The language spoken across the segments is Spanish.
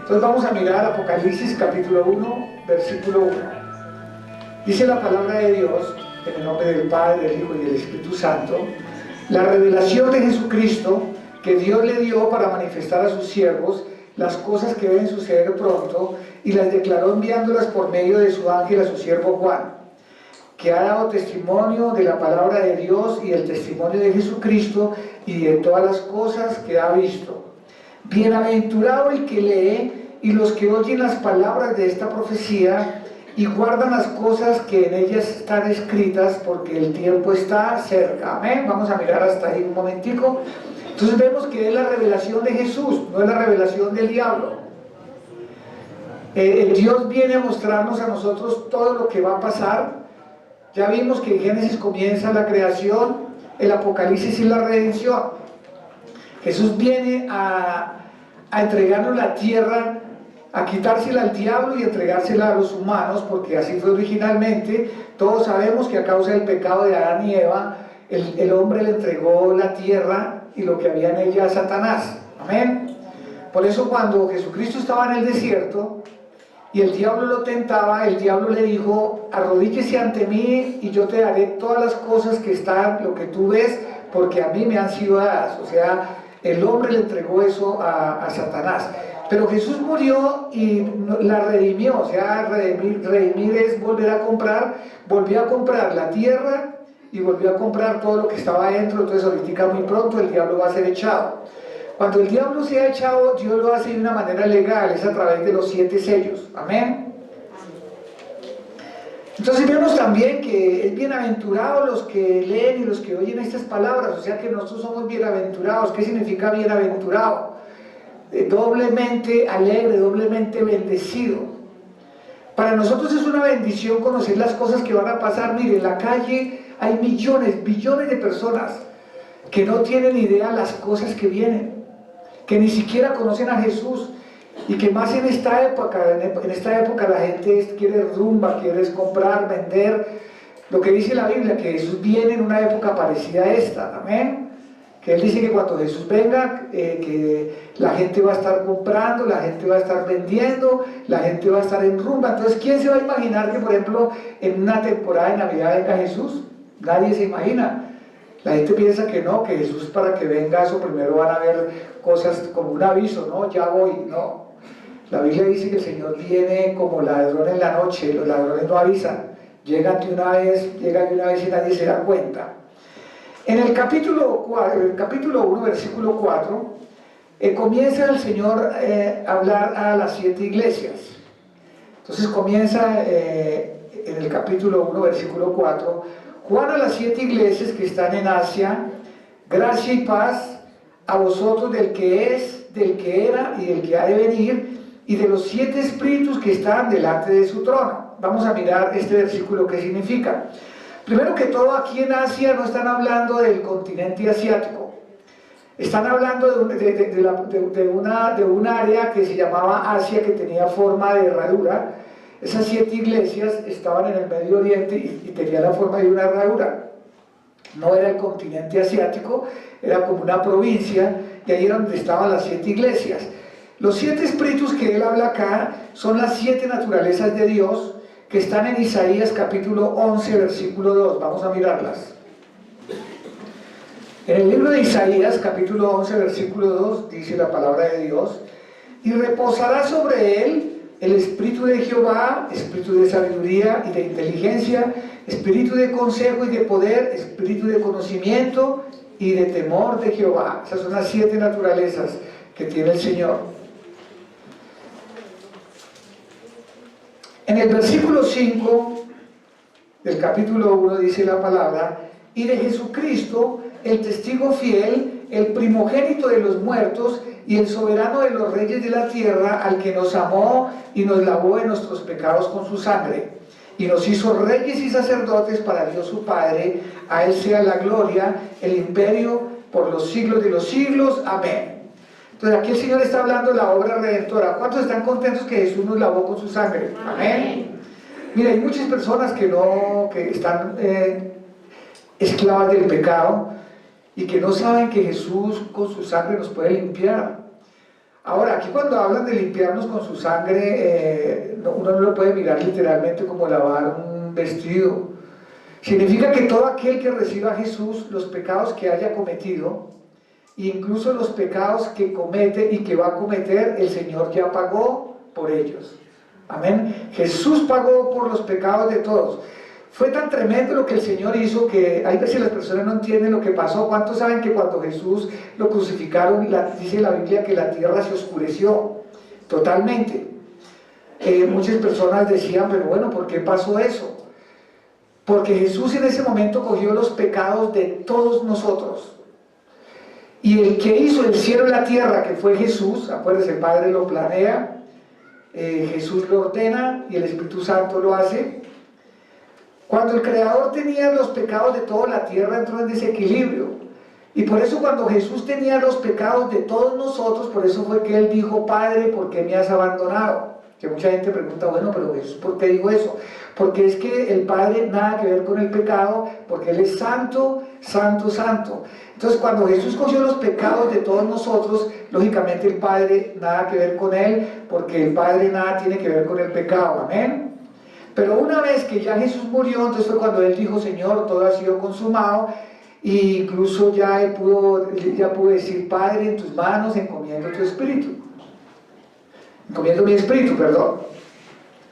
Entonces vamos a mirar Apocalipsis capítulo 1, versículo 1. Dice la palabra de Dios, en el nombre del Padre, del Hijo y del Espíritu Santo, la revelación de Jesucristo que Dios le dio para manifestar a sus siervos las cosas que deben suceder pronto, y las declaró enviándolas por medio de su ángel a su siervo Juan, que ha dado testimonio de la palabra de Dios y el testimonio de Jesucristo y de todas las cosas que ha visto. Bienaventurado el que lee y los que oyen las palabras de esta profecía y guardan las cosas que en ellas están escritas, porque el tiempo está cerca. Amén. Vamos a mirar hasta ahí un momentico. Entonces vemos que es la revelación de Jesús, no es la revelación del diablo. Dios viene a mostrarnos a nosotros todo lo que va a pasar. Ya vimos que en Génesis comienza la creación, el Apocalipsis y la redención. Jesús viene a entregarnos la tierra, a quitársela al diablo y entregársela a los humanos, porque así fue originalmente. Todos sabemos que a causa del pecado de Adán y Eva, el hombre le entregó la tierra y lo que había en ella a Satanás. Amén. Por eso cuando Jesucristo estaba en el desierto y el diablo lo tentaba, el diablo le dijo: arrodíllese ante mí y yo te daré todas las cosas que están, lo que tú ves, porque a mí me han sido dadas. O sea, el hombre le entregó eso a Satanás. Pero Jesús murió y la redimió. O sea, redimir es volver a comprar. Volvió a comprar la tierra y volvió a comprar todo lo que estaba dentro. Entonces ahorita muy pronto el diablo va a ser echado. Cuando el diablo sea echado, Dios lo hace de una manera legal, es a través de los 7 sellos. Amén. Entonces vemos también que es bienaventurado los que leen y los que oyen estas palabras. O sea que nosotros somos bienaventurados. ¿Qué significa bienaventurado? Doblemente alegre, doblemente bendecido. Para nosotros es una bendición conocer las cosas que van a pasar. Mire, en la calle hay millones, billones de personas que no tienen idea de las cosas que vienen, que ni siquiera conocen a Jesús, y que más en esta época la gente quiere rumba, quiere comprar, vender. Lo que dice la Biblia, que Jesús viene en una época parecida a esta. Amén. Que Él dice que cuando Jesús venga, que la gente va a estar comprando, la gente va a estar vendiendo, la gente va a estar en rumba. Entonces, ¿quién se va a imaginar que, por ejemplo, en una temporada de Navidad venga Jesús? Nadie se imagina. La gente piensa que no, que Jesús, para que venga eso, primero van a ver cosas como un aviso, ¿no? Ya voy, no. La Biblia dice que el Señor viene como ladrón en la noche. Los ladrones no avisan, llega de una vez y nadie se da cuenta. En el capítulo 1, versículo 4, comienza el Señor a hablar a las 7 iglesias. Entonces comienza en el capítulo 1, versículo 4, Juan a las 7 iglesias que están en Asia: gracia y paz a vosotros del que es, del que era y del que ha de venir, y de los 7 espíritus que están delante de su trono. Vamos a mirar este versículo, ¿qué significa? Primero que todo, aquí en Asia no están hablando del continente asiático. Están hablando de un área que se llamaba Asia, que tenía forma de herradura. Esas 7 iglesias estaban en el Medio Oriente y tenían la forma de una herradura. No era el continente asiático, era como una provincia, y ahí era donde estaban las 7 iglesias. Los 7 espíritus que él habla acá son las 7 naturalezas de Dios, que están en Isaías capítulo 11, versículo 2. Vamos a mirarlas. En el libro de Isaías capítulo 11, versículo 2, dice la palabra de Dios: y reposará sobre él el espíritu de Jehová, espíritu de sabiduría y de inteligencia, espíritu de consejo y de poder, espíritu de conocimiento y de temor de Jehová. Esas son las 7 naturalezas que tiene el Señor. En el versículo 5 del capítulo 1 dice la palabra: y de Jesucristo, el testigo fiel, el primogénito de los muertos y el soberano de los reyes de la tierra, al que nos amó y nos lavó de nuestros pecados con su sangre, y nos hizo reyes y sacerdotes para Dios su Padre. A Él sea la gloria, el imperio por los siglos de los siglos. Amén. Entonces aquí el Señor está hablando de la obra redentora. ¿Cuántos están contentos que Jesús nos lavó con su sangre? Amén. Mira, hay muchas personas que están esclavas del pecado y que no saben que Jesús con su sangre nos puede limpiar. Ahora, aquí cuando hablan de limpiarnos con su sangre, uno no lo puede mirar literalmente como lavar un vestido. Significa que todo aquel que reciba a Jesús, los pecados que haya cometido, incluso los pecados que comete y que va a cometer, el Señor ya pagó por ellos. Amén. Jesús pagó por los pecados de todos. Fue tan tremendo lo que el Señor hizo que hay veces las personas no entienden lo que pasó. ¿Cuántos saben que cuando Jesús lo crucificaron, dice la Biblia que la tierra se oscureció totalmente? Muchas personas decían, pero bueno, ¿por qué pasó eso? Porque Jesús en ese momento cogió los pecados de todos nosotros. Y el que hizo el cielo y la tierra, que fue Jesús, acuérdense, el Padre lo planea, Jesús lo ordena y el Espíritu Santo lo hace. Cuando el Creador tenía los pecados de toda la tierra, entró en desequilibrio. Y por eso cuando Jesús tenía los pecados de todos nosotros, por eso fue que Él dijo, Padre, ¿por qué me has abandonado? Que mucha gente pregunta, bueno, pero Jesús, ¿por qué dijo eso? Porque es que el Padre nada que ver con el pecado, porque Él es santo, santo, santo. Entonces cuando Jesús cogió los pecados de todos nosotros, lógicamente el Padre nada que ver con Él, porque el Padre nada tiene que ver con el pecado, amén. Pero una vez que ya Jesús murió, entonces fue cuando Él dijo, Señor, todo ha sido consumado, e incluso ya pudo decir, Padre, en tus manos encomiendo tu espíritu. Encomiendo mi espíritu, perdón.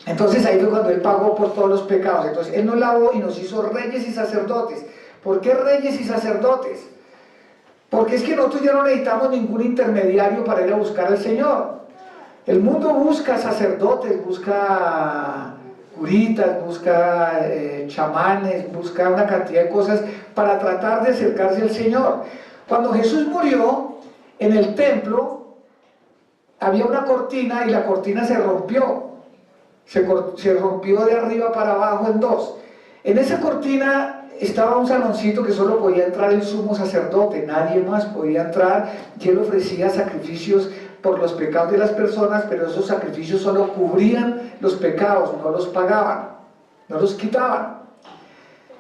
Entonces ahí fue cuando Él pagó por todos los pecados. Entonces Él nos lavó y nos hizo reyes y sacerdotes. ¿Por qué reyes y sacerdotes? Porque es que nosotros ya no necesitamos ningún intermediario para ir a buscar al Señor. El mundo busca sacerdotes, busca curitas, busca chamanes, busca una cantidad de cosas para tratar de acercarse al Señor. Cuando Jesús murió, en el templo había una cortina y la cortina se rompió. Se rompió de arriba para abajo en dos. En esa cortina estaba un saloncito que solo podía entrar el sumo sacerdote, nadie más podía entrar, y él ofrecía sacrificios por los pecados de las personas, pero esos sacrificios solo cubrían los pecados, no los pagaban, no los quitaban.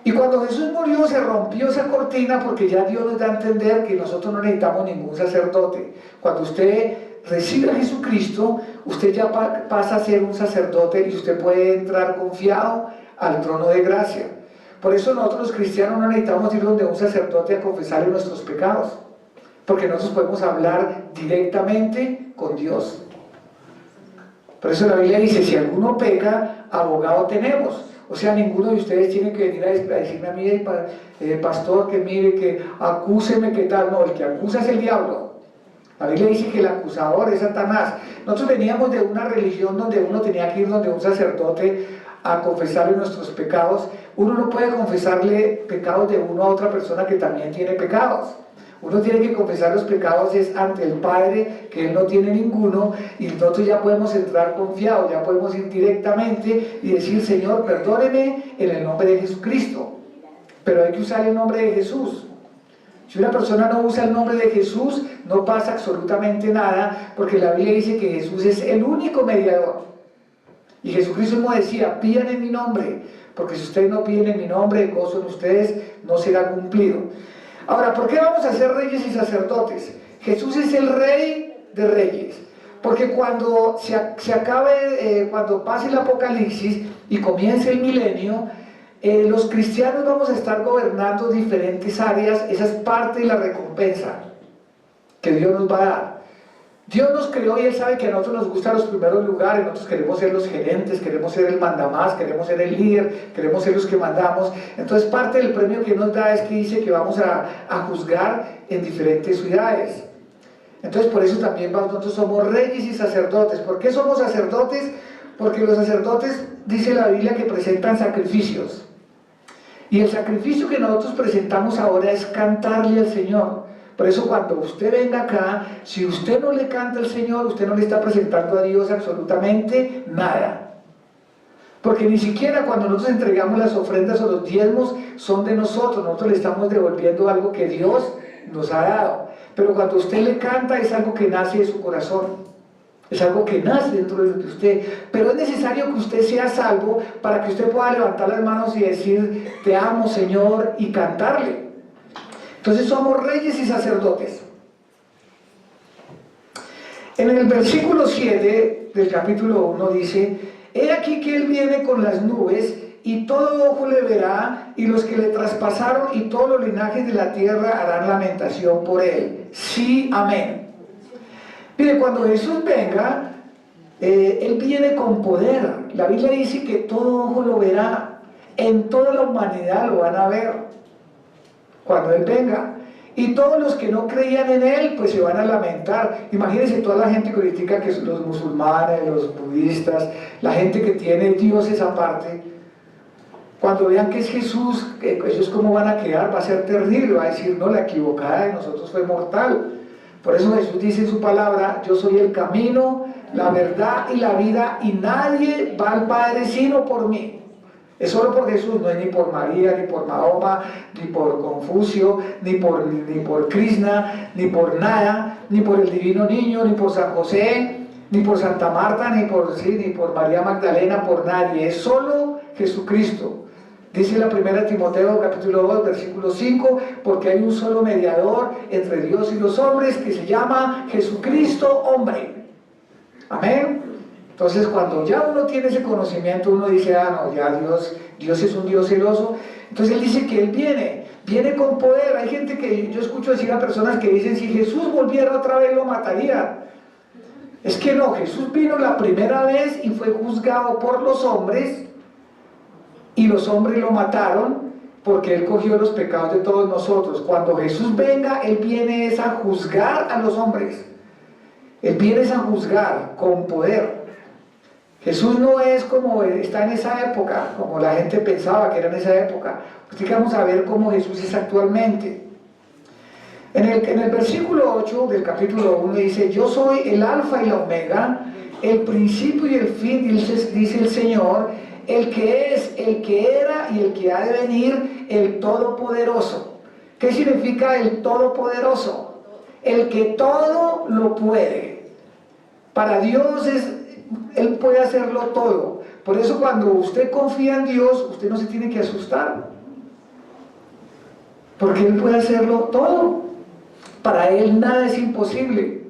Y cuando Jesús murió se rompió esa cortina porque ya Dios nos da a entender que nosotros no necesitamos ningún sacerdote. Cuando usted recibe a Jesucristo, usted ya pasa a ser un sacerdote y usted puede entrar confiado al trono de gracia. Por eso nosotros los cristianos no necesitamos ir donde un sacerdote a confesarle nuestros pecados, porque nosotros podemos hablar directamente con Dios. Por eso la Biblia dice, si alguno peca, abogado tenemos. O sea, ninguno de ustedes tiene que venir a decirme a mí, pastor, que mire, que acúseme, que tal. No, el que acusa es el diablo. La Biblia dice que el acusador es Satanás. Nosotros veníamos de una religión donde uno tenía que ir donde un sacerdote a confesarle nuestros pecados. Uno no puede confesarle pecados de uno a otra persona que también tiene pecados. Uno tiene que confesar los pecados es ante el Padre, que Él no tiene ninguno, y nosotros ya podemos entrar confiados, ya podemos ir directamente y decir, Señor, perdóneme en el nombre de Jesucristo. Pero hay que usar el nombre de Jesús. Si una persona no usa el nombre de Jesús, no pasa absolutamente nada, porque la Biblia dice que Jesús es el único mediador. Y Jesucristo mismo decía, pidan en mi nombre, porque si ustedes no piden en mi nombre, el gozo en ustedes no será cumplido. Ahora, ¿por qué vamos a ser reyes y sacerdotes? Jesús es el Rey de Reyes, porque cuando se acabe, cuando pase el Apocalipsis y comience el milenio, los cristianos vamos a estar gobernando diferentes áreas. Esa es parte de la recompensa que Dios nos va a dar. Dios nos creó y Él sabe que a nosotros nos gustan los primeros lugares. Nosotros queremos ser los gerentes, queremos ser el mandamás, queremos ser el líder, queremos ser los que mandamos. Entonces parte del premio que nos da es que dice que vamos a juzgar en diferentes ciudades. Entonces por eso también nosotros somos reyes y sacerdotes. ¿Por qué somos sacerdotes? Porque los sacerdotes, dice la Biblia, que presentan sacrificios. Y el sacrificio que nosotros presentamos ahora es cantarle al Señor. Por eso cuando usted venga acá, si usted no le canta al Señor, usted no le está presentando a Dios absolutamente nada. Porque ni siquiera cuando nosotros entregamos las ofrendas o los diezmos son de nosotros le estamos devolviendo algo que Dios nos ha dado. Pero cuando usted le canta es algo que nace de su corazón. Es algo que nace dentro de usted. Pero es necesario que usted sea salvo para que usted pueda levantar las manos y decir, te amo, Señor, y cantarle. Entonces somos reyes y sacerdotes. En el versículo 7 del capítulo 1 dice: he aquí que Él viene con las nubes, y todo ojo le verá, y los que le traspasaron y todos los linajes de la tierra harán lamentación por Él. Sí, amén. Mire, cuando Jesús venga, Él viene con poder. La Biblia dice que todo ojo lo verá, en toda la humanidad lo van a ver cuando Él venga. Y todos los que no creían en Él, pues se van a lamentar. Imagínense toda la gente que critica, que son los musulmanes, los budistas, la gente que tiene dioses aparte. Cuando vean que es Jesús, ellos cómo van a quedar, va a ser terrible, va a decir: no, la equivocada de nosotros fue mortal. Por eso Jesús dice en su palabra: yo soy el camino, la verdad y la vida, y nadie va al Padre sino por mí. Es solo por Jesús, no es ni por María, ni por Mahoma, ni por Confucio, ni por Krishna, ni por nada, ni por el Divino Niño, ni por San José, ni por Santa Marta, ni por María Magdalena, por nadie. Es solo Jesucristo. Dice la primera Timoteo capítulo 2 versículo 5: porque hay un solo mediador entre Dios y los hombres, que se llama Jesucristo hombre. Amén. Entonces, cuando ya uno tiene ese conocimiento, uno dice: ah, no, ya Dios es un Dios celoso. Entonces Él dice que Él viene con poder. Hay gente que yo escucho decir a personas que dicen: si Jesús volviera otra vez lo mataría. Es que no, Jesús vino la primera vez y fue juzgado por los hombres, y los hombres lo mataron porque Él cogió los pecados de todos nosotros. Cuando Jesús venga, Él viene es a juzgar a los hombres. Él viene es a juzgar con poder. Jesús no es como está en esa época, como la gente pensaba que era en esa época. Así que vamos a ver cómo Jesús es actualmente. En el versículo 8 del capítulo 1 dice: yo soy el alfa y la omega, el principio y el fin, dice el Señor, el que es, el que era y el que ha de venir, el Todopoderoso. ¿Qué significa el Todopoderoso? El que todo lo puede. Para Dios Él puede hacerlo todo. Por eso cuando usted confía en Dios, usted no se tiene que asustar, porque Él puede hacerlo todo. Para Él nada es imposible.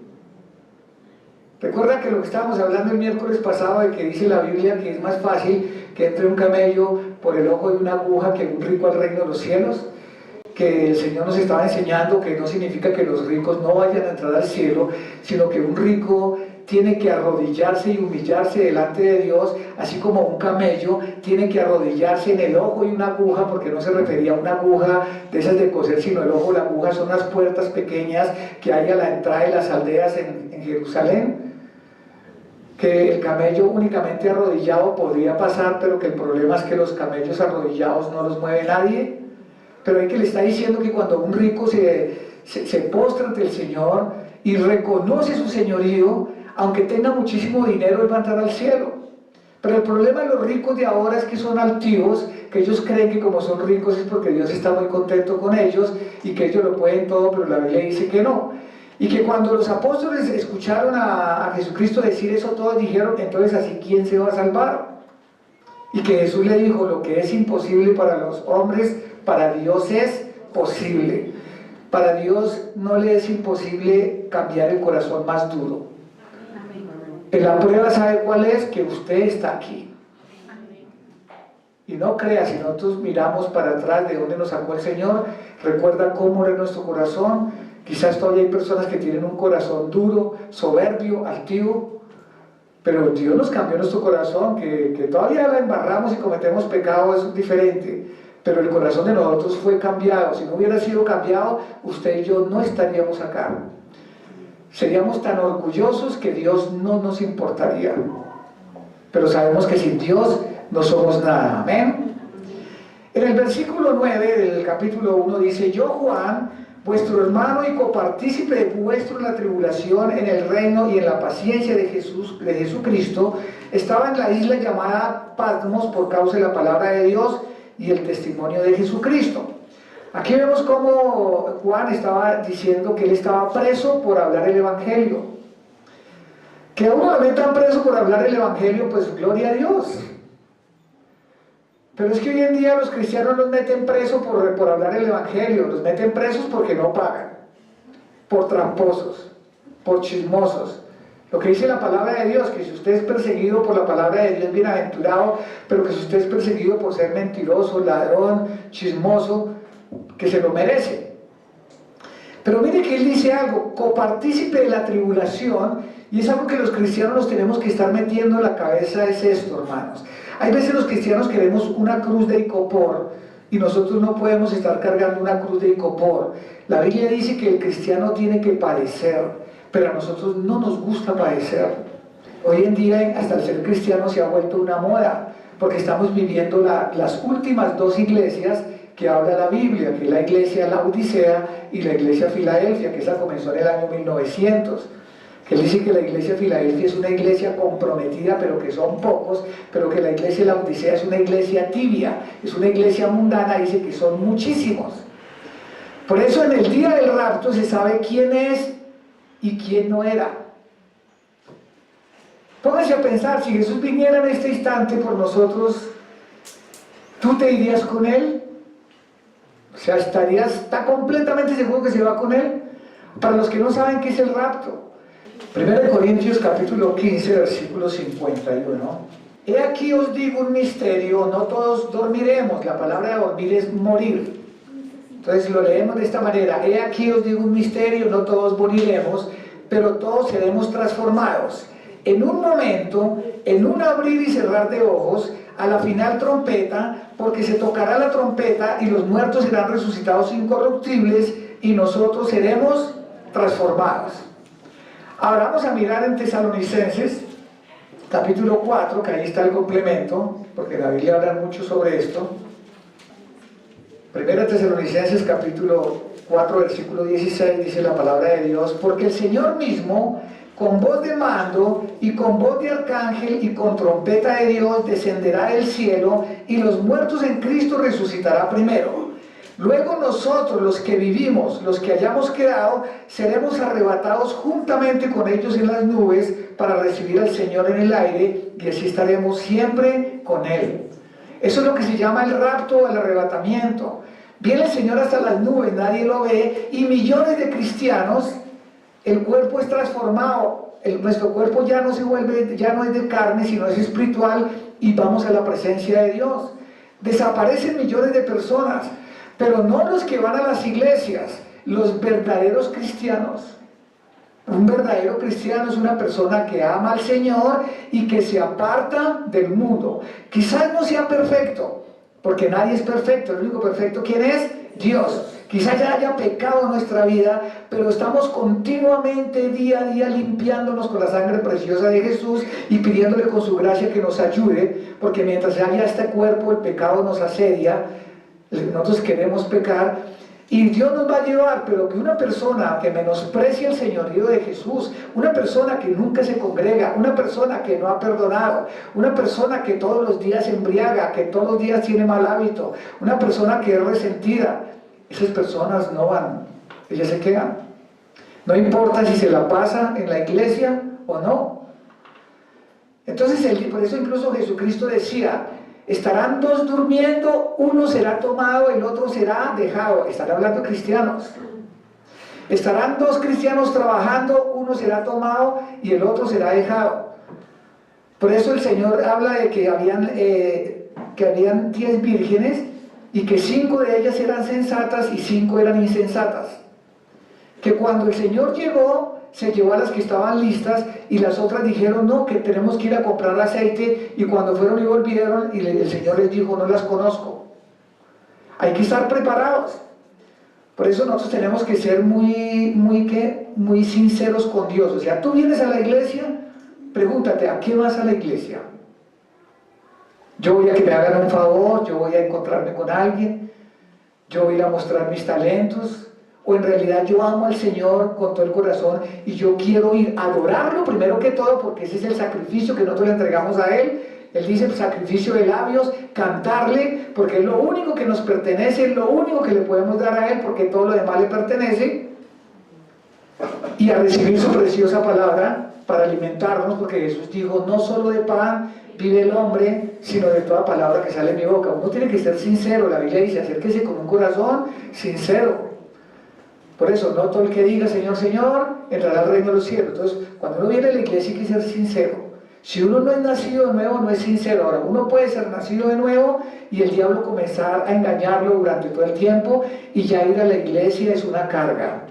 Recuerda que lo que estábamos hablando el miércoles pasado, de que dice la Biblia que es más fácil que entre un camello por el ojo de una aguja que un rico al reino de los cielos. Que el Señor nos estaba enseñando que no significa que los ricos no vayan a entrar al cielo, sino que un rico tiene que arrodillarse y humillarse delante de Dios, así como un camello tiene que arrodillarse en el ojo de una aguja, porque no se refería a una aguja de esas de coser, sino el ojo de la aguja son las puertas pequeñas que hay a la entrada de las aldeas en Jerusalén, que el camello únicamente arrodillado podría pasar, pero que el problema es que los camellos arrodillados no los mueve nadie. Pero hay que le está diciendo que cuando un rico se postra ante el Señor y reconoce su señorío, aunque tenga muchísimo dinero, Él va a entrar al cielo. Pero el problema de los ricos de ahora es que son altivos, que ellos creen que como son ricos es porque Dios está muy contento con ellos y que ellos lo pueden todo, pero la Biblia dice que no. Y que cuando los apóstoles escucharon a Jesucristo decir eso, todos dijeron: entonces así, ¿quién se va a salvar? Y que Jesús le dijo: lo que es imposible para los hombres, para Dios es posible. Para Dios no le es imposible cambiar el corazón más duro. La prueba, ¿sabe cuál es? Que usted está aquí. Y no crea, si nosotros miramos para atrás de dónde nos sacó el Señor, recuerda cómo era nuestro corazón. Quizás todavía hay personas que tienen un corazón duro, soberbio, altivo, pero Dios nos cambió nuestro corazón, que todavía la embarramos y cometemos pecado, eso es diferente, pero el corazón de nosotros fue cambiado. Si no hubiera sido cambiado, usted y yo no estaríamos acá. Seríamos tan orgullosos que Dios no nos importaría, pero sabemos que sin Dios no somos nada. Amén. En el versículo 9 del capítulo 1 dice: yo, Juan, vuestro hermano y copartícipe de vuestro en la tribulación, en el reino y en la paciencia de Jesucristo, estaba en la isla llamada Patmos por causa de la palabra de Dios y el testimonio de Jesucristo. Aquí vemos cómo Juan estaba diciendo que él estaba preso por hablar el Evangelio. Que a uno lo metan preso por hablar el Evangelio, pues gloria a Dios. Pero es que hoy en día los cristianos los meten presos por hablar el Evangelio, los meten presos porque no pagan, por tramposos, por chismosos. Lo que dice la palabra de Dios, que si usted es perseguido por la palabra de Dios, bienaventurado, pero que si usted es perseguido por ser mentiroso, ladrón, chismoso, que se lo merece. Pero mire que él dice algo, copartícipe de la tribulación, y es algo que los cristianos nos tenemos que estar metiendo en la cabeza, es esto, hermanos. Hay veces los cristianos queremos una cruz de icopor, y nosotros no podemos estar cargando una cruz de icopor. La Biblia dice que el cristiano tiene que padecer, pero a nosotros no nos gusta padecer. Hoy en día hasta el ser cristiano se ha vuelto una moda, porque estamos viviendo las últimas dos iglesias que habla la Biblia, que es la iglesia Laodicea y la iglesia Filadelfia, que esa comenzó en el año 1900. Que él dice que la iglesia Filadelfia es una iglesia comprometida, pero que son pocos, pero que la iglesia Laodicea es una iglesia tibia, es una iglesia mundana, dice que son muchísimos. Por eso en el día del rapto se sabe quién es y quién no era. Póngase a pensar, si Jesús viniera en este instante por nosotros, ¿tú te irías con Él? O sea, ¿está completamente seguro que se va con Él? Para los que no saben qué es el rapto, 1 Corintios capítulo 15, versículo 51. He aquí os digo un misterio, no todos dormiremos. La palabra de dormir es morir. Entonces lo leemos de esta manera: he aquí os digo un misterio, no todos moriremos, pero todos seremos transformados. En un momento, en un abrir y cerrar de ojos, a la final trompeta, porque se tocará la trompeta y los muertos serán resucitados incorruptibles y nosotros seremos transformados. Ahora vamos a mirar en Tesalonicenses, capítulo 4, que ahí está el complemento, porque la Biblia habla mucho sobre esto. Primera Tesalonicenses, capítulo 4, versículo 16, dice la palabra de Dios: porque el Señor mismo, con voz de mando y con voz de arcángel y con trompeta de Dios, descenderá del cielo, y los muertos en Cristo resucitará primero. Luego nosotros, los que vivimos, los que hayamos quedado, seremos arrebatados juntamente con ellos en las nubes para recibir al Señor en el aire, y así estaremos siempre con Él. Eso es lo que se llama el rapto o el arrebatamiento. Viene el Señor hasta las nubes, nadie lo ve, y millones de cristianos, el cuerpo es transformado, nuestro cuerpo ya no se vuelve, ya no es de carne, sino es espiritual, y vamos a la presencia de Dios. Desaparecen millones de personas, pero no los que van a las iglesias, los verdaderos cristianos. Un verdadero cristiano es una persona que ama al Señor y que se aparta del mundo. Quizás no sea perfecto, porque nadie es perfecto. El único perfecto, ¿quién es? Dios. Quizás ya haya pecado en nuestra vida, pero estamos continuamente, día a día, limpiándonos con la sangre preciosa de Jesús y pidiéndole con su gracia que nos ayude, porque mientras haya este cuerpo, el pecado nos asedia, nosotros queremos pecar, y Dios nos va a llevar. Pero que una persona que menosprecia el señorío de Jesús, una persona que nunca se congrega, una persona que no ha perdonado, una persona que todos los días se embriaga, que todos los días tiene mal hábito, una persona que es resentida, esas personas no van, ellas se quedan. No importa si se la pasa en la iglesia o no. Entonces, por eso incluso Jesucristo decía: estarán dos durmiendo, uno será tomado, el otro será dejado. Están hablando de cristianos. Estarán dos cristianos trabajando, uno será tomado y el otro será dejado. Por eso el Señor habla de que habían 10 vírgenes y que 5 de ellas eran sensatas y 5 eran insensatas. Que cuando el Señor llegó, se llevó a las que estaban listas, y las otras dijeron: no, que tenemos que ir a comprar aceite, y cuando fueron y volvieron, y el Señor les dijo: no las conozco. Hay que estar preparados. Por eso nosotros tenemos que ser muy sinceros con Dios. O sea, tú vienes a la iglesia, pregúntate: ¿a qué vas a la iglesia? Yo voy a que me hagan un favor, yo voy a encontrarme con alguien, yo voy a ir a mostrar mis talentos, o en realidad yo amo al Señor con todo el corazón y yo quiero ir a adorarlo primero que todo, porque ese es el sacrificio que nosotros le entregamos a Él. Él dice: sacrificio de labios, cantarle, porque es lo único que nos pertenece, es lo único que le podemos dar a Él, porque todo lo demás le pertenece, y a recibir su preciosa palabra para alimentarnos, porque Jesús dijo: no solo de pan vive el hombre, sino de toda palabra que sale de mi boca. Uno tiene que ser sincero. La Biblia dice: acérquese con un corazón sincero. Por eso, no todo el que diga Señor, Señor, entrará al reino de los cielos. Entonces, cuando uno viene a la iglesia hay que ser sincero. Si uno no es nacido de nuevo, no es sincero. Ahora, uno puede ser nacido de nuevo y el diablo comenzar a engañarlo durante todo el tiempo y ya ir a la iglesia es una carga.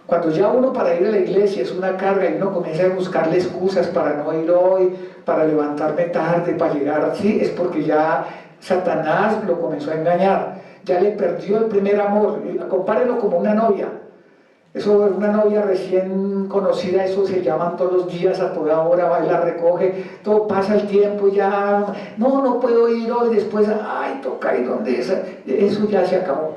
Cuando ya uno para ir a la iglesia es una carga y uno comienza a buscarle excusas para no ir hoy, para levantarme tarde, para llegar así, es porque ya Satanás lo comenzó a engañar. Ya le perdió el primer amor. Compárenlo como una novia. Eso, una novia recién conocida, eso se llaman todos los días, a toda hora, va y la recoge, todo pasa el tiempo, ya, no puedo ir hoy, después, ay, toca ir donde eso ya se acabó.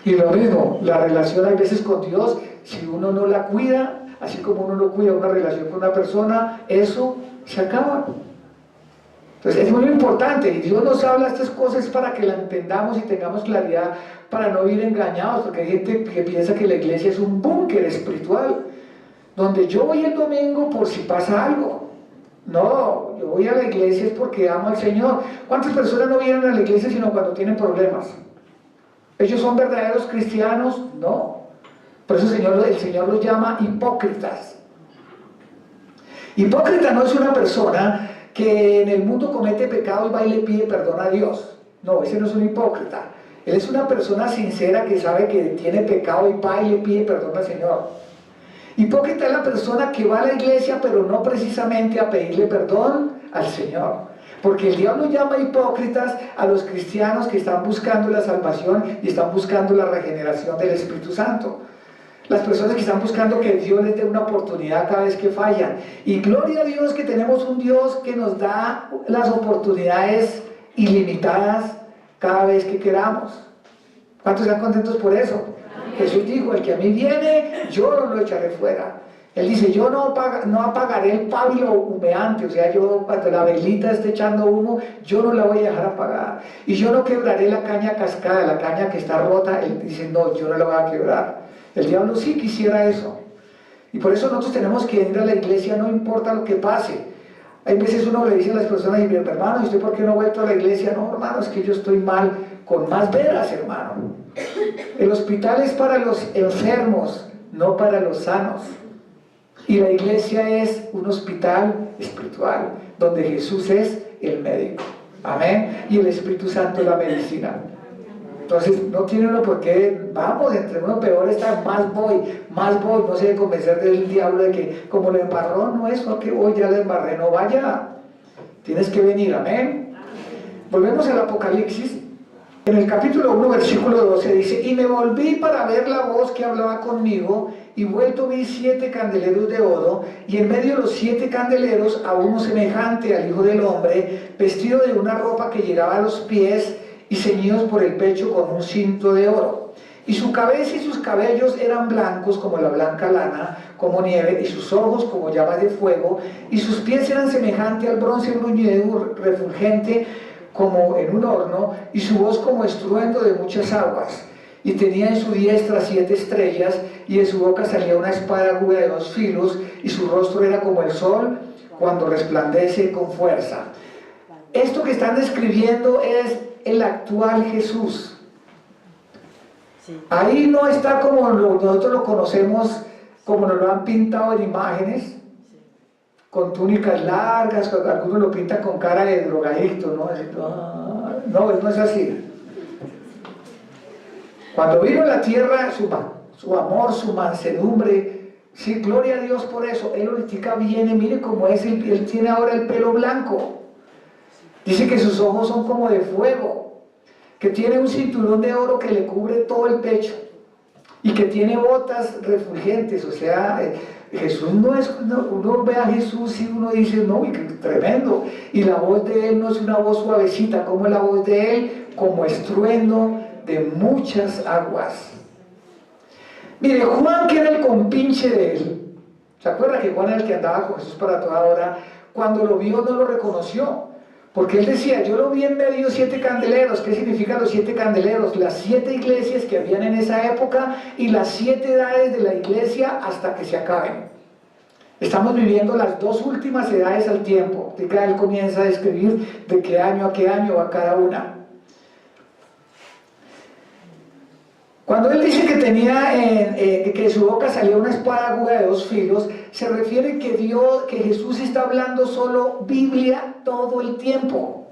Y lo mismo, la relación a veces con Dios, si uno no la cuida, así como uno no cuida una relación con una persona, eso se acaba. Entonces es muy importante, y Dios nos habla estas cosas para que la entendamos y tengamos claridad, para no ir engañados, porque hay gente que piensa que la iglesia es un búnker espiritual, donde yo voy el domingo por si pasa algo. No, yo voy a la iglesia es porque amo al Señor. ¿Cuántas personas no vienen a la iglesia sino cuando tienen problemas? ¿Ellos son verdaderos cristianos? No. Por eso el Señor los llama hipócritas. Hipócrita no es una persona que en el mundo comete pecado y va y le pide perdón a Dios. No, ese no es un hipócrita. Él es una persona sincera que sabe que tiene pecado y va y le pide perdón al Señor. Hipócrita es la persona que va a la iglesia pero no precisamente a pedirle perdón al Señor. Porque el diablo llama hipócritas a los cristianos que están buscando la salvación y están buscando la regeneración del Espíritu Santo. Las personas que están buscando que Dios les dé una oportunidad cada vez que fallan. Y gloria a Dios que tenemos un Dios que nos da las oportunidades ilimitadas cada vez que queramos. ¿Cuántos están contentos por eso? Amén. Jesús dijo, el que a mí viene, yo no lo echaré fuera. Él dice, yo no apagaré el pabilo humeante, o sea, yo cuando la velita esté echando humo, yo no la voy a dejar apagar. Y yo no quebraré la caña cascada, la caña que está rota, él dice, no, yo no la voy a quebrar. El diablo sí quisiera eso. Y por eso nosotros tenemos que ir a la iglesia, no importa lo que pase. Hay veces uno le dice a las personas, y hermano, ¿y usted por qué no ha vuelto a la iglesia? No, hermano, es que yo estoy mal, con más veras, hermano. El hospital es para los enfermos, no para los sanos. Y la iglesia es un hospital espiritual, donde Jesús es el médico. Amén. Y el Espíritu Santo es la medicina. Entonces, no tiene uno por qué, vamos, entre uno peor está, más voy, no se debe convencer del diablo de que como lo embarró, no es que voy, ya lo embarré, no vaya, tienes que venir, amén. Volvemos al Apocalipsis, en el capítulo 1, versículo 12 dice, y me volví para ver la voz que hablaba conmigo, y vuelto vi 7 candeleros de oro, y en medio de los 7 candeleros a uno semejante al Hijo del Hombre, vestido de una ropa que llegaba a los pies, y ceñidos por el pecho con un cinto de oro. Y su cabeza y sus cabellos eran blancos como la blanca lana, como nieve, y sus ojos como llamas de fuego, y sus pies eran semejantes al bronce bruñido, refulgente como en un horno, y su voz como estruendo de muchas aguas. Y tenía en su diestra 7 estrellas, y de su boca salía una espada aguda de 2 filos, y su rostro era como el sol cuando resplandece con fuerza. Esto que están describiendo es el actual Jesús. Ahí no está como nosotros lo conocemos, como nos lo han pintado en imágenes, con túnicas largas, algunos lo pintan con cara de drogadicto, ¿no? No es así. Cuando vino a la tierra, su amor, su mansedumbre, sí, gloria a Dios por eso. Él ahorita viene, mire cómo es, él tiene ahora el pelo blanco. Dice que sus ojos son como de fuego, que tiene un cinturón de oro que le cubre todo el pecho y que tiene botas refulgentes. O sea, Jesús no es, uno ve a Jesús y uno dice, no, qué tremendo. Y la voz de él no es una voz suavecita, como es la voz de él, como estruendo de muchas aguas. Mire, Juan, que era el compinche de él, ¿se acuerda que Juan era el que andaba con Jesús para toda hora? Cuando lo vio no lo reconoció. Porque él decía, yo lo vi en medio de 7 candeleros. ¿Qué significan los 7 candeleros? Las 7 iglesias que habían en esa época y las 7 edades de la iglesia hasta que se acaben. Estamos viviendo las 2 últimas edades al tiempo. Él comienza a describir de qué año a qué año va cada una. Cuando él dice que tenía, que de su boca salía una espada aguda de 2 filos, se refiere que Jesús está hablando solo Biblia todo el tiempo.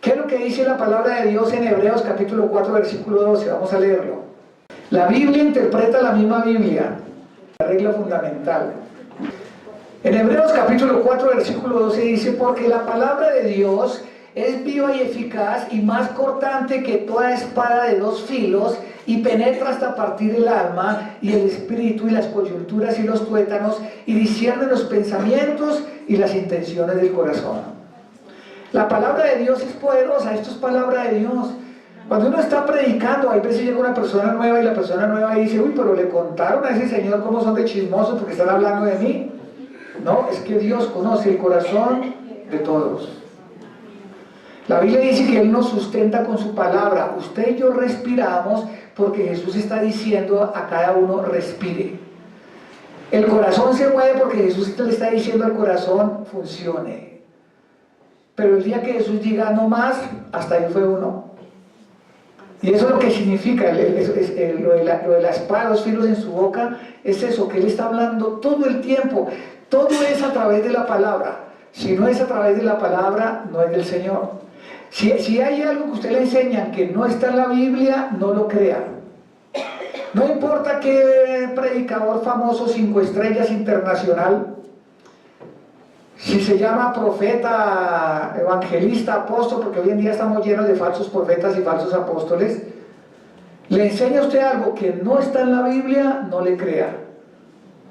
¿Qué es lo que dice la palabra de Dios en Hebreos capítulo 4, versículo 12? Vamos a leerlo. La Biblia interpreta la misma Biblia, la regla fundamental. En Hebreos capítulo 4, versículo 12 dice: porque la palabra de Dios es viva y eficaz y más cortante que toda espada de 2 filos, y penetra hasta partir el alma y el espíritu y las coyunturas y los tuétanos, y discierne los pensamientos y las intenciones del corazón. La palabra de Dios es poderosa, esto es palabra de Dios. Cuando uno está predicando, hay veces llega una persona nueva y la persona nueva dice: uy, pero le contaron a ese señor cómo son de chismosos porque están hablando de mí. No, es que Dios conoce el corazón de todos. La Biblia dice que Él nos sustenta con su palabra. Usted y yo respiramos porque Jesús está diciendo a cada uno: respire. El corazón se mueve porque Jesús le está diciendo al corazón: funcione. Pero el día que Jesús diga no más, hasta ahí fue uno. Y eso es lo que significa lo de la espada, 2 filos en su boca, es eso, que Él está hablando todo el tiempo. Todo es a través de la palabra. Si no es a través de la palabra, no es del Señor. Si hay algo que usted le enseñan que no está en la Biblia, no lo crea. No importa qué predicador famoso 5 estrellas internacional, si se llama profeta, evangelista, apóstol, porque hoy en día estamos llenos de falsos profetas y falsos apóstoles, le enseña a usted algo que no está en la Biblia, no le crea.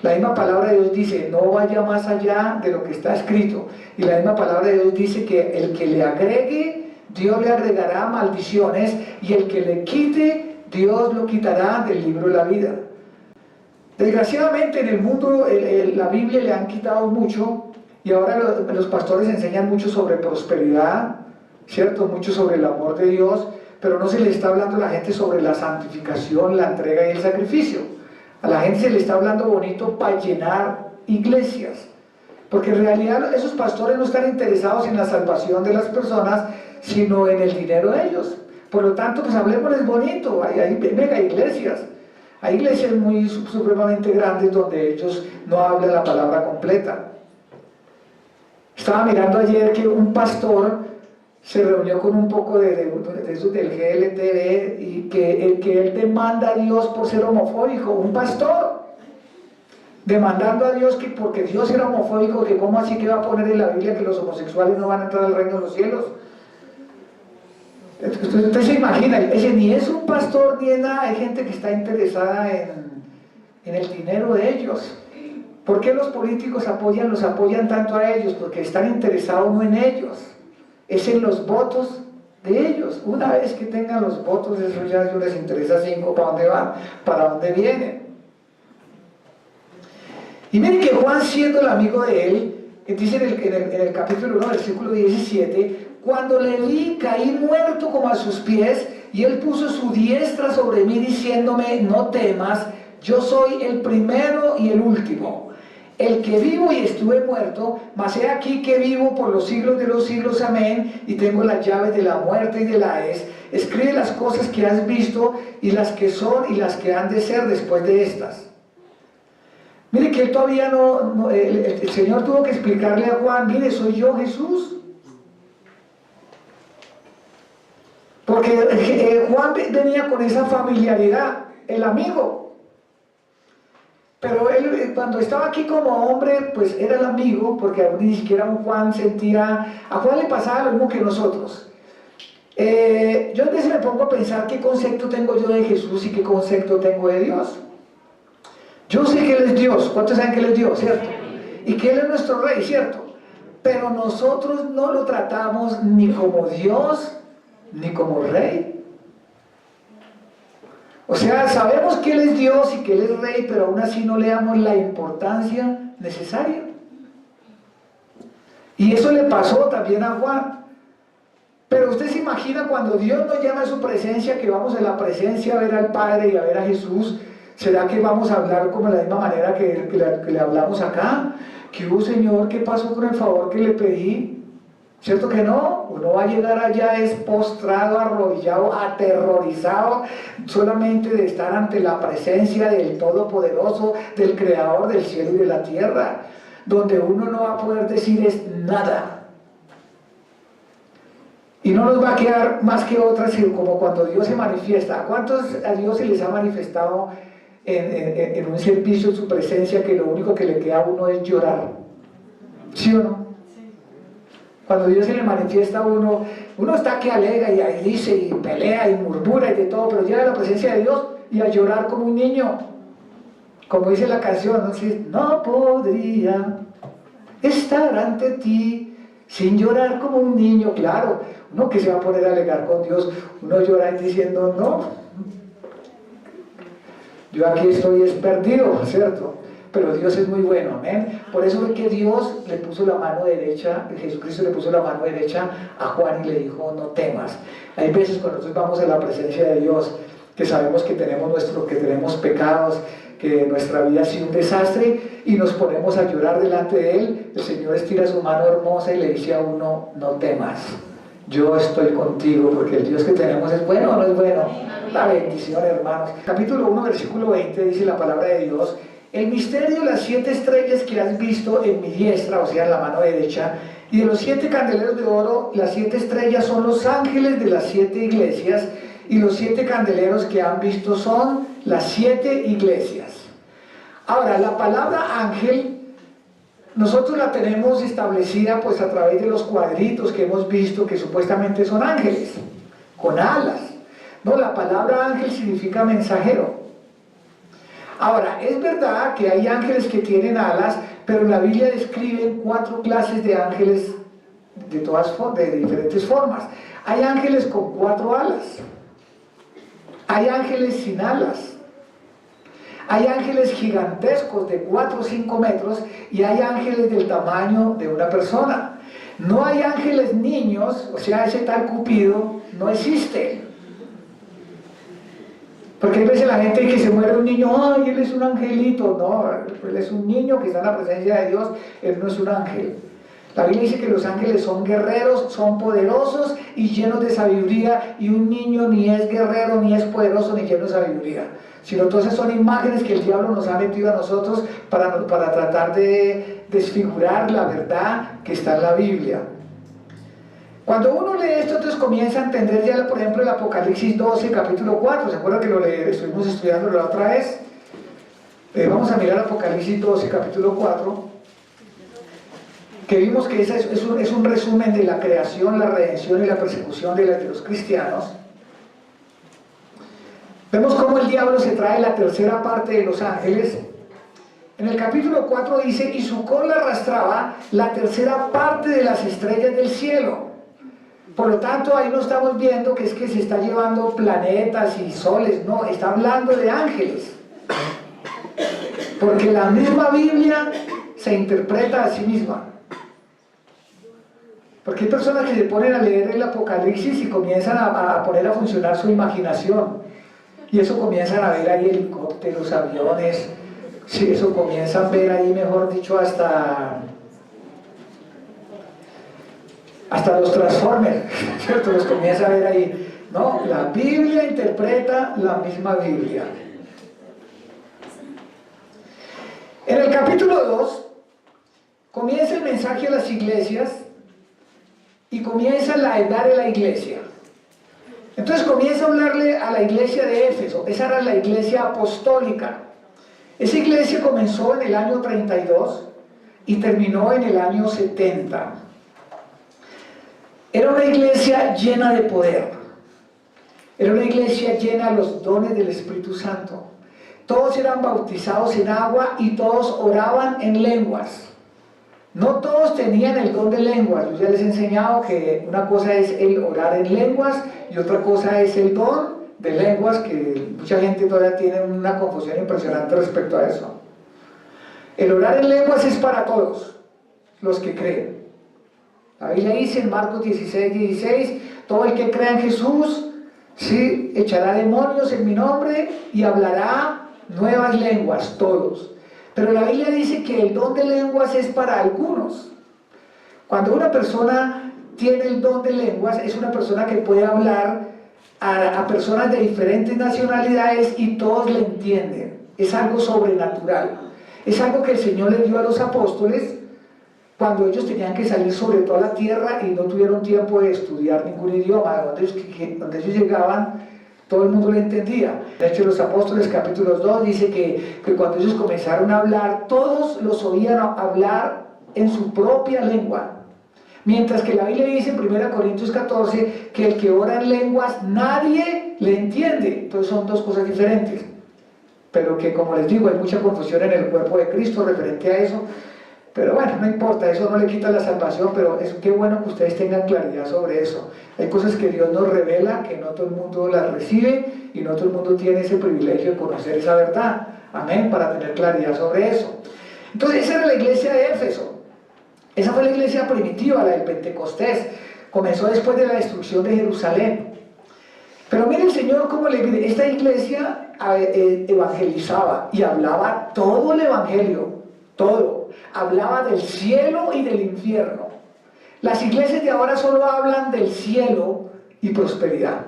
La misma palabra de Dios dice: no vaya más allá de lo que está escrito. Y la misma palabra de Dios dice que el que le agregue, Dios le agregará maldiciones, y el que le quite, Dios lo quitará del libro de la vida. Desgraciadamente en el mundo la Biblia le han quitado mucho, y ahora los pastores enseñan mucho sobre prosperidad, ¿cierto? Mucho sobre el amor de Dios, pero no se le está hablando a la gente sobre la santificación, la entrega y el sacrificio. A la gente se le está hablando bonito para llenar iglesias, porque en realidad esos pastores no están interesados en la salvación de las personas, sino en el dinero de ellos. Por lo tanto, pues hablemosles bonito. Hay mega iglesias, hay iglesias muy supremamente grandes donde ellos no hablan la palabra completa. Estaba mirando ayer que un pastor se reunió con un poco de esos del GLTV, y que él demanda a Dios por ser homofóbico. Un pastor demandando a Dios que porque Dios era homofóbico, que cómo así que va a poner en la Biblia que los homosexuales no van a entrar al reino de los cielos. Usted se imagina, ese ni es un pastor ni es nada. Hay gente que está interesada en el dinero de ellos. ¿Por qué los políticos los apoyan tanto a ellos? Porque están interesados no en ellos, es en los votos de ellos. Una vez que tengan los votos, eso ya no les interesa 5 para dónde van, para dónde vienen. Y miren que Juan, siendo el amigo de él, dice en el capítulo 1, versículo 17: cuando le vi, caí muerto como a sus pies, y él puso su diestra sobre mí, diciéndome: no temas, yo soy el primero y el último, el que vivo y estuve muerto, mas he aquí que vivo por los siglos de los siglos, amén, y tengo las llaves de la muerte y de la Hades. Escribe las cosas que has visto, y las que son y las que han de ser después de estas. Mire que él todavía el Señor tuvo que explicarle a Juan: mire, soy yo, Jesús. Porque Juan venía con esa familiaridad, el amigo. Pero él, cuando estaba aquí como hombre, pues era el amigo, porque ni siquiera un Juan sentía... A Juan le pasaba lo mismo que nosotros. Yo a veces me pongo a pensar qué concepto tengo yo de Jesús y qué concepto tengo de Dios. Yo sé que Él es Dios. ¿Cuántos saben que Él es Dios, cierto? Y que Él es nuestro Rey, cierto. Pero nosotros no lo tratamos ni como Dios, ni como Rey. O sea, sabemos que Él es Dios y que Él es Rey, pero aún así no le damos la importancia necesaria. Y eso le pasó también a Juan. Pero usted se imagina cuando Dios nos llama a su presencia, que vamos a la presencia a ver al Padre y a ver a Jesús. ¿Será que vamos a hablar como de la misma manera que le hablamos acá? ¿Qué hubo, Señor? ¿Qué pasó con el favor que le pedí? ¿Cierto que no? Uno va a llegar allá es postrado, arrodillado, aterrorizado solamente de estar ante la presencia del Todopoderoso, del Creador del cielo y de la tierra, donde uno no va a poder decir es nada. Y no nos va a quedar más que otras, como cuando Dios se manifiesta. ¿A cuántos a Dios se les ha manifestado en un servicio en su presencia que lo único que le queda a uno es llorar? ¿Sí o no? Cuando Dios se le manifiesta a uno, uno está que alega y ahí dice y pelea y murmura y de todo, pero llega a la presencia de Dios y a llorar como un niño. Como dice la canción, no podría estar ante ti sin llorar como un niño. Claro, uno que se va a poner a alegar con Dios, uno llora y diciendo, no, yo aquí estoy es perdido, ¿cierto? Pero Dios es muy bueno, amén. Por eso es que Dios le puso la mano derecha, Jesucristo le puso la mano derecha a Juan y le dijo, no temas. Hay veces cuando nosotros vamos a la presencia de Dios, que sabemos que tenemos pecados, que nuestra vida ha sido un desastre, y nos ponemos a llorar delante de Él, el Señor estira su mano hermosa y le dice a uno, no temas, yo estoy contigo, porque el Dios que tenemos es bueno o no es bueno. La bendición, hermanos. Capítulo 1, versículo 20, dice la palabra de Dios, el misterio de las 7 estrellas que has visto en mi diestra, o sea, en la mano derecha, y de los 7 candeleros de oro, las 7 estrellas son los ángeles de las 7 iglesias, y los 7 candeleros que han visto son las 7 iglesias. Ahora, la palabra ángel, nosotros la tenemos establecida pues a través de los cuadritos que hemos visto que supuestamente son ángeles, con alas. No, la palabra ángel significa mensajero. Ahora, es verdad que hay ángeles que tienen alas, pero en la Biblia describen 4 clases de ángeles de diferentes formas. Hay ángeles con 4 alas, hay ángeles sin alas, hay ángeles gigantescos de 4 o 5 metros y hay ángeles del tamaño de una persona. No hay ángeles niños, o sea, ese tal Cupido no existe. Porque hay veces la gente que se muere un niño, ¡ay, él es un angelito! No, él es un niño que está en la presencia de Dios, él no es un ángel. La Biblia dice que los ángeles son guerreros, son poderosos y llenos de sabiduría, y un niño ni es guerrero, ni es poderoso, ni lleno de sabiduría. Sino entonces son imágenes que el diablo nos ha metido a nosotros para tratar de desfigurar la verdad que está en la Biblia. Cuando uno lee esto, entonces comienza a entender ya, por ejemplo, el Apocalipsis 12, capítulo 4. ¿Se acuerdan que estuvimos estudiando la otra vez? Vamos a mirar Apocalipsis 12, capítulo 4, que vimos que es un resumen de la creación, la redención y la persecución de los cristianos. Vemos cómo el diablo se trae la tercera parte de los ángeles. En el capítulo 4 dice, y su cola arrastraba la tercera parte de las estrellas del cielo. Por lo tanto, ahí no estamos viendo que es que se está llevando planetas y soles, no, está hablando de ángeles. Porque la misma Biblia se interpreta a sí misma. Porque hay personas que se ponen a leer el Apocalipsis y comienzan a poner a funcionar su imaginación. Y eso comienzan a ver ahí helicópteros, aviones, sí, eso comienzan a ver ahí, mejor dicho, hasta los Transformers, ¿cierto? Los comienza a ver ahí. No, la Biblia interpreta la misma Biblia. En el capítulo 2 comienza el mensaje a las iglesias y comienza la edad de la iglesia. Entonces comienza a hablarle a la iglesia de Éfeso. Esa era la iglesia apostólica. Esa iglesia comenzó en el año 32 y terminó en el año 70. Era una iglesia llena de poder. Era una iglesia llena de los dones del Espíritu Santo. Todos eran bautizados en agua y todos oraban en lenguas. No todos tenían el don de lenguas. Yo ya les he enseñado que una cosa es el orar en lenguas y otra cosa es el don de lenguas, que mucha gente todavía tiene una confusión impresionante respecto a eso. El orar en lenguas es para todos los que creen. La Biblia dice en Marcos 16, todo el que crea en Jesús, sí, echará demonios en mi nombre y hablará nuevas lenguas, todos. Pero la Biblia dice que el don de lenguas es para algunos. Cuando una persona tiene el don de lenguas es una persona que puede hablar a personas de diferentes nacionalidades y todos le entienden. Es algo sobrenatural. Es algo que el Señor le dio a los apóstoles cuando ellos tenían que salir sobre toda la tierra y no tuvieron tiempo de estudiar ningún idioma. Donde ellos llegaban, todo el mundo le entendía. De hecho, los apóstoles capítulo 2 dice que cuando ellos comenzaron a hablar, todos los oían hablar en su propia lengua. Mientras que la Biblia dice en 1 Corintios 14 que el que ora en lenguas nadie le entiende. Entonces son dos cosas diferentes. Pero que, como les digo, hay mucha confusión en el cuerpo de Cristo referente a eso. Pero bueno, no importa, eso no le quita la salvación, pero es qué bueno que ustedes tengan claridad sobre eso. Hay cosas que Dios nos revela, que no todo el mundo las recibe y no todo el mundo tiene ese privilegio de conocer esa verdad. Amén, para tener claridad sobre eso. Entonces, esa era la iglesia de Éfeso. Esa fue la iglesia primitiva, la del Pentecostés. Comenzó después de la destrucción de Jerusalén. Pero mire el Señor cómo esta iglesia evangelizaba y hablaba todo el evangelio, todo. Hablaba del cielo y del infierno. Las iglesias de ahora solo hablan del cielo y prosperidad.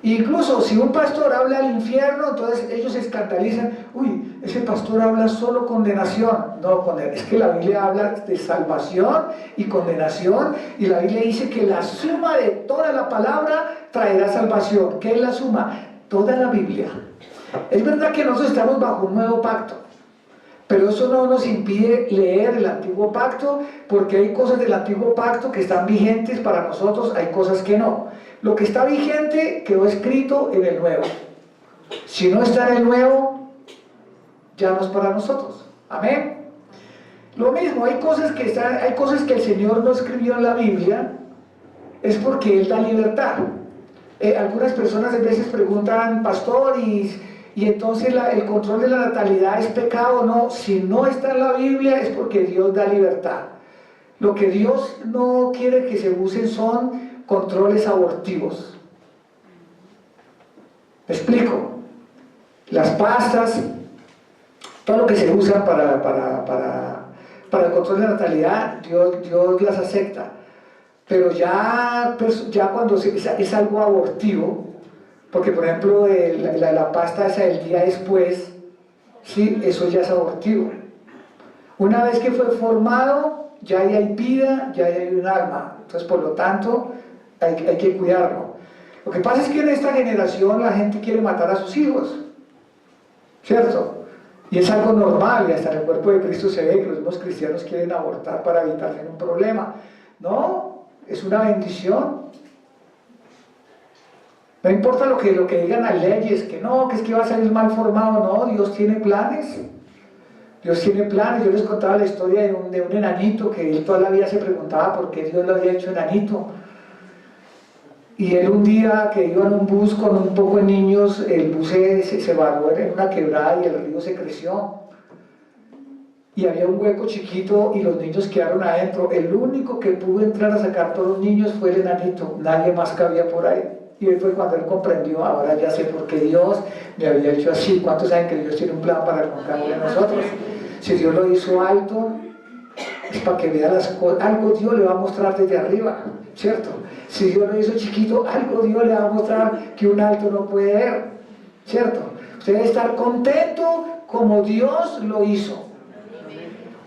Incluso si un pastor habla del infierno, entonces ellos se escandalizan. Uy, ese pastor habla solo condenación. No, es que la Biblia habla de salvación y condenación, y la Biblia dice que la suma de toda la palabra traerá salvación. ¿Qué es la suma? Toda la Biblia. Es verdad que nosotros estamos bajo un nuevo pacto, pero eso no nos impide leer el antiguo pacto, porque hay cosas del antiguo pacto que están vigentes para nosotros, hay cosas que no. Lo que está vigente quedó escrito en el nuevo. Si no está en el nuevo, ya no es para nosotros. Amén. Lo mismo, hay cosas que el Señor no escribió en la Biblia, es porque Él da libertad. Algunas personas a veces preguntan, pastor, y entonces el control de la natalidad es pecado o no. Si no está en la Biblia es porque Dios da libertad. Lo que Dios no quiere que se usen son controles abortivos. ¿Me explico? Las pastas, todo lo que se usa para el control de la natalidad, Dios las acepta. Pero ya cuando es algo abortivo, porque por ejemplo la pasta esa del día después, ¿sí? Eso ya es abortivo. Una vez que fue formado, ya ahí hay vida, ya ahí hay un alma. Entonces, por lo tanto, hay que cuidarlo. Lo que pasa es que en esta generación la gente quiere matar a sus hijos, ¿cierto? Y es algo normal, y hasta en el cuerpo de Cristo se ve que los mismos cristianos quieren abortar para evitarse un problema. No, es una bendición. No importa lo que digan las leyes, que no, que es que va a salir mal formado. No, Dios tiene planes. Dios tiene planes. Yo les contaba la historia de un enanito que él toda la vida se preguntaba por qué Dios lo había hecho enanito. Y él un día que iba en un bus con un poco de niños, el bus se varó en una quebrada y el río se creció. Y había un hueco chiquito y los niños quedaron adentro. El único que pudo entrar a sacar a todos los niños fue el enanito. Nadie más cabía por ahí. Y fue cuando él comprendió, ahora ya sé por qué Dios me había hecho así. ¿Cuántos saben que Dios tiene un plan para con cada uno de nosotros? Si Dios lo hizo alto, es para que vea las cosas. Algo Dios le va a mostrar desde arriba, ¿cierto? Si Dios lo hizo chiquito, algo Dios le va a mostrar que un alto no puede ver, ¿cierto? Usted debe estar contento como Dios lo hizo.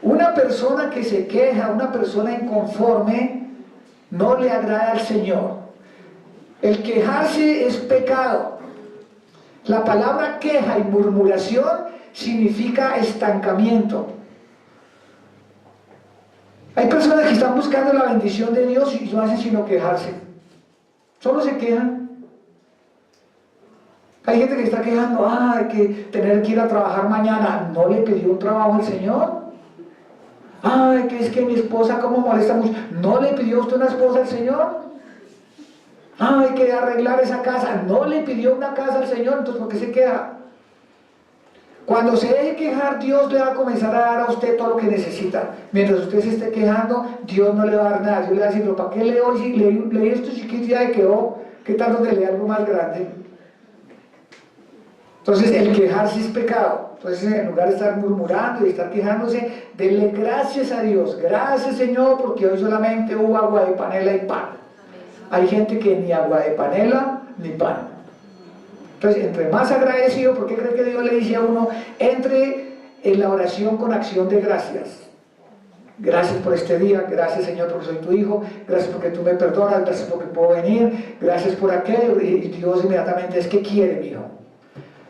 Una persona que se queja, una persona inconforme, no le agrada al Señor. El quejarse es pecado. La palabra queja y murmuración significa estancamiento. Hay personas que están buscando la bendición de Dios y no hacen sino quejarse. Solo se quejan. Hay gente que está quejando, hay que tener que ir a trabajar mañana. ¿No le pidió un trabajo al Señor? Que es que mi esposa cómo molesta mucho. ¿No le pidió usted una esposa al Señor? Hay que arreglar esa casa. ¿No le pidió una casa al Señor? Entonces, ¿por qué se queja? Cuando se deje quejar, Dios le va a comenzar a dar a usted todo lo que necesita. Mientras usted se esté quejando, Dios no le va a dar nada. Dios le va a decir, ¿pero para qué leo? Si leí esto chiquito y ya quedó, ¿qué tal donde lee algo más grande? Entonces, el quejarse es pecado. Entonces, en lugar de estar murmurando y estar quejándose, denle gracias a Dios. Gracias, Señor, porque hoy solamente hubo agua de panela y pan. Hay gente que ni agua de panela ni pan. Entonces, entre más agradecido, ¿por qué cree que Dios le dice a uno? Entre en la oración con acción de gracias. Gracias por este día, gracias, Señor, porque soy tu hijo, gracias porque tú me perdonas, gracias porque puedo venir, gracias por aquello. Y Dios inmediatamente es que quiere, mi hijo.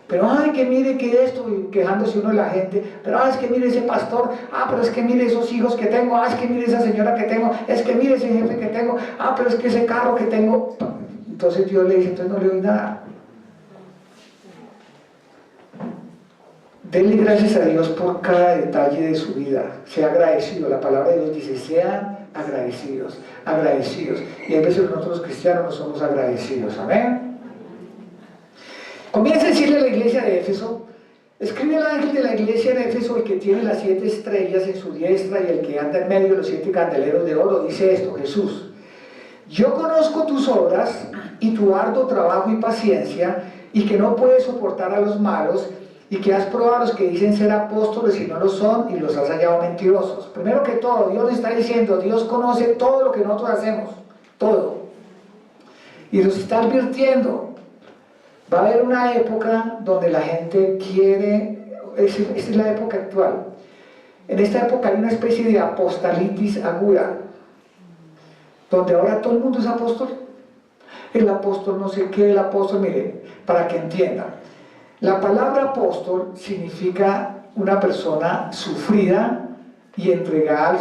Pero ay, que mire que esto, y quejándose uno de la gente, pero ay, es que mire ese pastor, pero es que mire esos hijos que tengo, es que mire esa señora que tengo, es que mire ese jefe que tengo, pero es que ese carro que tengo. Entonces Dios le dice, entonces no le doy nada. Denle gracias a Dios por cada detalle de su vida. Sea agradecido. La palabra de Dios dice, sean agradecidos, agradecidos. Y a veces nosotros los cristianos no somos agradecidos. Amén. Comienza a decirle a la iglesia de Éfeso, escribe el ángel de la iglesia de Éfeso, el que tiene las 7 estrellas en su diestra y el que anda en medio de los 7 candeleros de oro, dice esto, Jesús: yo conozco tus obras y tu arduo trabajo y paciencia, y que no puedes soportar a los malos, y que has probado a los que dicen ser apóstoles y no lo son, y los has hallado mentirosos. Primero que todo, Dios le está diciendo, Dios conoce todo lo que nosotros hacemos, todo. Y nos está advirtiendo, va a haber una época donde la gente quiere, esta es la época actual, en esta época hay una especie de apostolitis aguda, donde ahora todo el mundo es apóstol. El apóstol no sé qué, el apóstol, mire, para que entiendan. La palabra apóstol significa una persona sufrida y entregada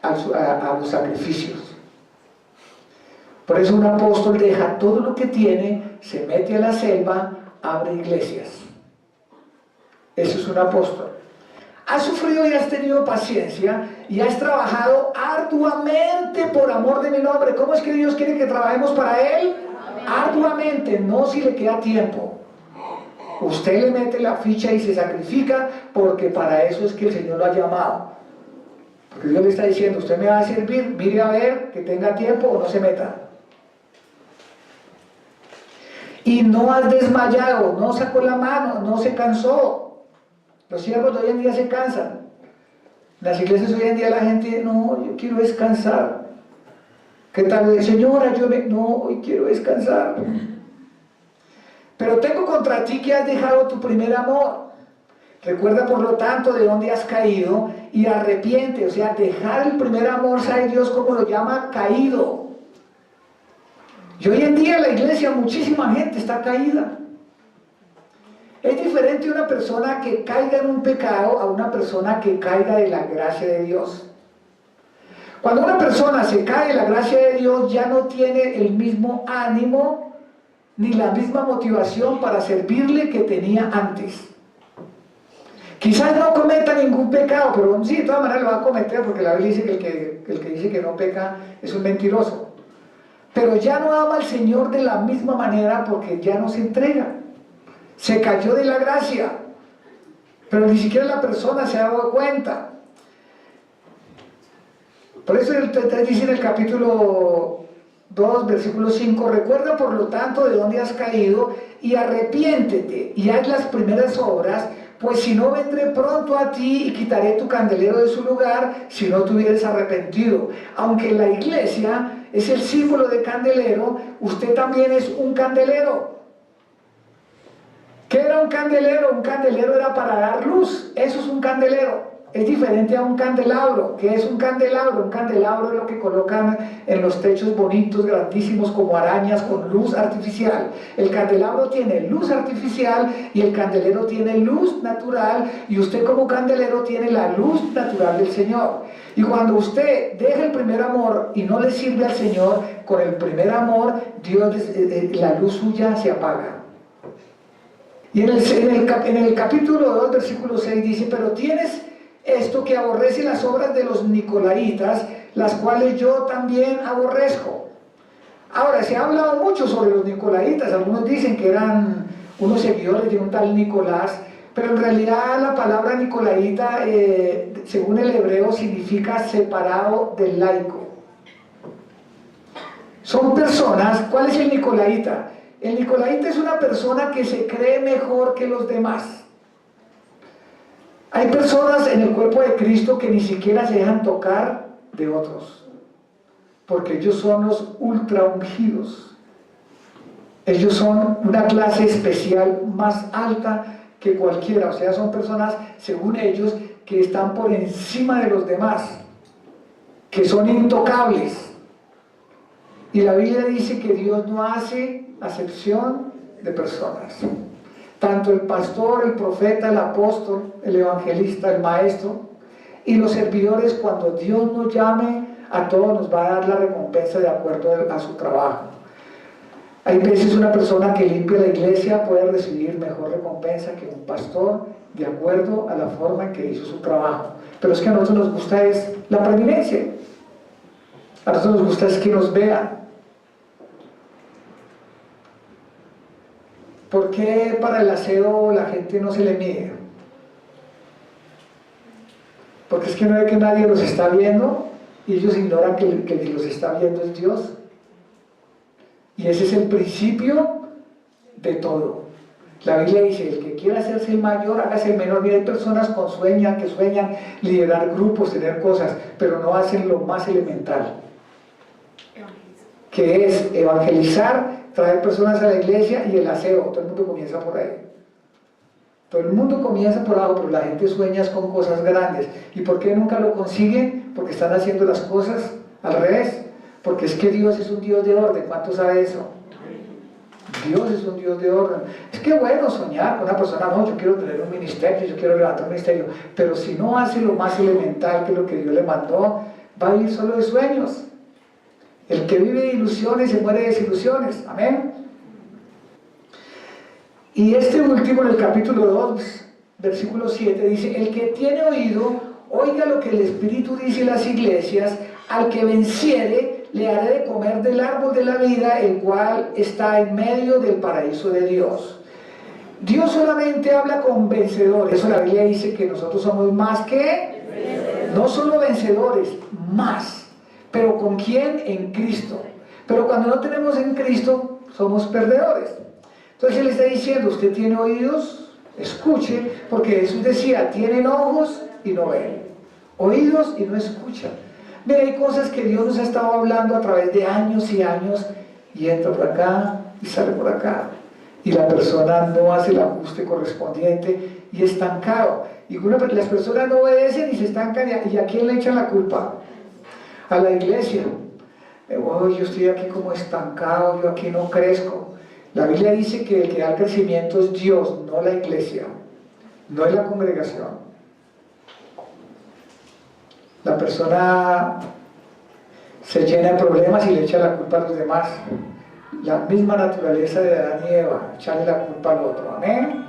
a los sacrificios. Por eso un apóstol deja todo lo que tiene, se mete a la selva, abre iglesias. Eso es un apóstol. Has sufrido y has tenido paciencia y has trabajado arduamente por amor de mi nombre. ¿Cómo es que Dios quiere que trabajemos para Él? Arduamente, no si le queda tiempo. Usted le mete la ficha y se sacrifica porque para eso es que el Señor lo ha llamado. Porque Dios le está diciendo, usted me va a servir, mire a ver que tenga tiempo o no se meta. Y no has desmayado, no sacó la mano, no se cansó. Los siervos de hoy en día se cansan. En las iglesias hoy en día la gente, no, yo quiero descansar. ¿Qué tal? Señora, no, hoy quiero descansar. Pero tengo contra ti que has dejado tu primer amor. Recuerda por lo tanto de dónde has caído y arrepiente. O sea, dejar el primer amor, ¿sabe Dios cómo lo llama? Caído. Y hoy en día en la iglesia muchísima gente está caída. Es diferente una persona que caiga en un pecado a una persona que caiga de la gracia de Dios. Cuando una persona se cae de la gracia de Dios, ya no tiene el mismo ánimo ni la misma motivación para servirle que tenía antes. Quizás no cometa ningún pecado, pero sí, de todas maneras lo va a cometer, porque la Biblia dice que el que dice que no peca es un mentiroso. Pero ya no ama al Señor de la misma manera porque ya no se entrega. Se cayó de la gracia, pero ni siquiera la persona se ha dado cuenta. Por eso dice en el capítulo 2, versículo 5, recuerda por lo tanto de dónde has caído y arrepiéntete y haz las primeras obras, pues si no vendré pronto a ti y quitaré tu candelero de su lugar si no te hubieres arrepentido. Aunque la iglesia es el símbolo de candelero, usted también es un candelero. ¿Qué era un candelero? Un candelero era para dar luz, eso es un candelero. Es diferente a un candelabro. ¿Qué es un candelabro? Un candelabro es lo que colocan en los techos bonitos, grandísimos, como arañas, con luz artificial. El candelabro tiene luz artificial y el candelero tiene luz natural, y usted como candelero tiene la luz natural del Señor. Y cuando usted deja el primer amor y no le sirve al Señor, con el primer amor, la luz suya se apaga. Y en el capítulo 2, versículo 6 dice, pero tienes esto que aborrece las obras de los nicolaitas, las cuales yo también aborrezco. Ahora, se ha hablado mucho sobre los nicolaitas. Algunos dicen que eran unos seguidores de un tal Nicolás, pero en realidad la palabra nicolaita, según el hebreo, significa separado del laico. Son personas. ¿Cuál es el nicolaita? El nicolaita es una persona que se cree mejor que los demás. Hay personas en el cuerpo de Cristo que ni siquiera se dejan tocar de otros, porque ellos son los ultra ungidos. Ellos son una clase especial más alta que cualquiera, o sea, son personas, según ellos, que están por encima de los demás, que son intocables. Y la Biblia dice que Dios no hace acepción de personas. Tanto el pastor, el profeta, el apóstol, el evangelista, el maestro y los servidores, cuando Dios nos llame, a todos nos va a dar la recompensa de acuerdo a su trabajo. Hay veces una persona que limpia la iglesia puede recibir mejor recompensa que un pastor de acuerdo a la forma en que hizo su trabajo. Pero es que a nosotros nos gusta es la preeminencia. A nosotros nos gusta es que nos vean. ¿Por qué para el aseo la gente no se le mide? Porque es que no ve que nadie los está viendo y ellos ignoran que el que los está viendo es Dios. Y ese es el principio de todo. La Biblia dice, el que quiera hacerse el mayor, hágase el menor. Mira, hay personas que sueñan liderar grupos, tener cosas, pero no hacen lo más elemental, que es evangelizar, traer personas a la iglesia y el aseo. Todo el mundo comienza por ahí. Todo el mundo comienza por abajo, pero la gente sueña con cosas grandes. ¿Y por qué nunca lo consiguen? Porque están haciendo las cosas al revés. Porque es que Dios es un Dios de orden. ¿Cuánto sabe eso? Dios es un Dios de orden. Es que bueno soñar con una persona, no, yo quiero tener un ministerio, yo quiero levantar un ministerio, pero si no hace lo más elemental que es lo que Dios le mandó, va a vivir solo de sueños. El que vive de ilusiones se muere de desilusiones. Amén. Y este último, en el capítulo 2, versículo 7, dice, el que tiene oído, oiga lo que el Espíritu dice en las iglesias, al que venciere, le haré de comer del árbol de la vida, el cual está en medio del paraíso de Dios. Dios solamente habla con vencedores. Eso la Biblia dice que nosotros somos más que, no solo vencedores, más. ¿Pero con quién? En Cristo. Pero cuando no tenemos en Cristo, somos perdedores. Entonces Él está diciendo, usted tiene oídos, escuche, porque Jesús decía, tienen ojos y no ven, oídos y no escuchan. Mira, hay cosas que Dios nos ha estado hablando a través de años y años, y entra por acá y sale por acá, y la persona no hace el ajuste correspondiente y estancado. Y las personas no obedecen y se estancan, ¿y a quién le echan la culpa? A la iglesia. Oh, yo estoy aquí como estancado, yo aquí no crezco. La Biblia dice que el que da el crecimiento es Dios, no la iglesia, no es la congregación. La persona se llena de problemas y le echa la culpa a los demás. La misma naturaleza de Adán y Eva, echarle la culpa al otro. Amén.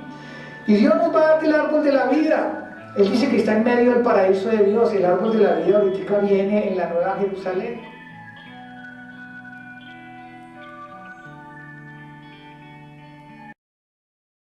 Y Dios nos va a dar el árbol de la vida. Él dice que está en medio del paraíso de Dios. El árbol de la vida ahorita viene en la Nueva Jerusalén.